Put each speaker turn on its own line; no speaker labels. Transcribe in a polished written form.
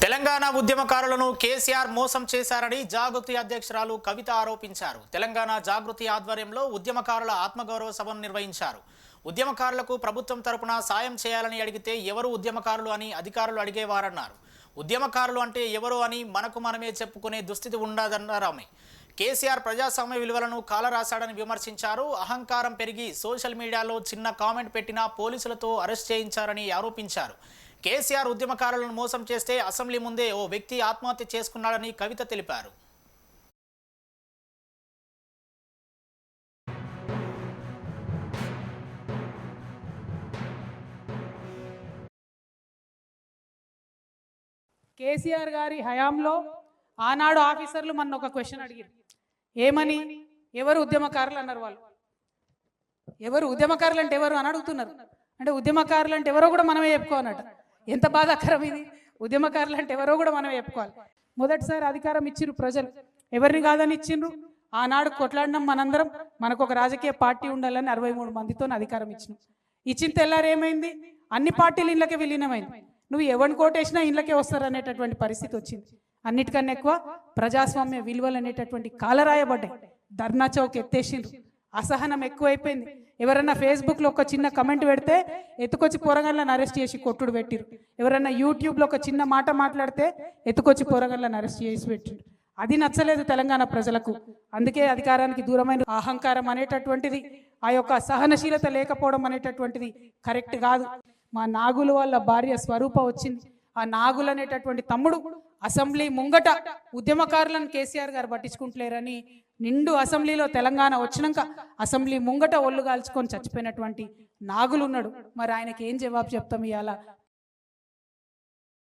తెలంగాణ ఉద్యమకారులను కేసీఆర్ మోసం చేశారని జాగృతి అధ్యక్షురాలు కవిత ఆరోపించారు. తెలంగాణ జాగృతి ఆధ్వర్యంలో ఉద్యమకారుల ఆత్మగౌరవ సభను నిర్వహించారు. ఉద్యమకారులకు ప్రభుత్వం తరపున సాయం చేయాలని అడిగితే ఎవరు ఉద్యమకారులు అని అధికారులు అడిగేవారన్నారు. ఉద్యమకారులు అంటే ఎవరు అని మనకు మనమే చెప్పుకునే దుస్థితి ఉండదన్నారు ఆమె. కేసీఆర్ ప్రజాస్వామ్య విలువలను కాలరాశాడని విమర్శించారు. అహంకారం పెరిగి సోషల్ మీడియాలో చిన్న కామెంట్ పెట్టినా పోలీసులతో అరెస్ట్ చేయించారని ఆరోపించారు. కేసీఆర్ ఉద్యమకారులను మోసం చేస్తే అసెంబ్లీ ముందే ఓ వ్యక్తి ఆత్మహత్య చేసుకున్నాడని కవిత తెలిపారు.
కేసీఆర్ గారి హయాంలో ఆనాడు ఆఫీసర్లు మన ఒక క్వశ్చన్ అడిగారు. ఏమని? ఎవరు ఉద్యమకారులు అన్నారు. వాళ్ళు ఎవరు ఉద్యమకారులు అంటే ఎవరు అని అడుగుతున్నారు. అంటే ఉద్యమకారులు అంటే ఎవరో కూడా మనమే చెప్పుకోనట. ఎంత బాధాకరం ఇది! ఉద్యమకారులు అంటే ఎవరో కూడా మనమే చెప్పుకోవాలి. మొదటిసారి అధికారం ఇచ్చిర్రు ప్రజలు, ఎవరిని కాదని ఇచ్చిండ్రు. ఆనాడు కొట్లాడినాం మనందరం, మనకు ఒక రాజకీయ పార్టీ ఉండాలని 63 మందితో అధికారం ఇచ్చిన తెల్లారు ఏమైంది? అన్ని పార్టీలు ఇళ్ళకే విలీనమైంది. నువ్వు ఎవరిని కోటేసినా ఇళ్ళకే వస్తారు అనేటటువంటి పరిస్థితి వచ్చింది. అన్నిటికన్నా ఎక్కువ ప్రజాస్వామ్య విలువలు అనేటటువంటి కాలరాయబడ్డాయి. ధర్నా చౌక్ ఎత్తేసిండ్రు. అసహనం ఎక్కువైపోయింది. ఎవరన్నా ఫేస్బుక్లో ఒక చిన్న కమెంట్ పెడితే ఎత్తుకొచ్చి పోరగాళ్ళని అరెస్ట్ చేసి కొట్టుడు పెట్టిరు. ఎవరన్నా యూట్యూబ్లో ఒక చిన్న మాట మాట్లాడితే ఎత్తుకొచ్చి పోరగాళ్ళని అరెస్ట్ చేసి పెట్టిరు. అది నచ్చలేదు తెలంగాణ ప్రజలకు. అందుకే అధికారానికి దూరమైన అహంకారం అనేటటువంటిది, ఆ యొక్క సహనశీలత లేకపోవడం అనేటటువంటిది కరెక్ట్ కాదు. మా నాగులు వాళ్ళ భార్య స్వరూప వచ్చింది. ఆ నాగులు అనేటటువంటి తమ్ముడు అసెంబ్లీ ముంగట ఉద్యమకారులను కేసీఆర్ గారు పట్టించుకుంటలేరని నిండు అసెంబ్లీలో తెలంగాణ వచ్చినాక అసెంబ్లీ ముంగట ఒళ్ళు కాల్చుకొని చచ్చిపోయినటువంటి నాగులు ఉన్నాడు. మరి ఆయనకి ఏం జవాబు చెప్తాం ఇవాళ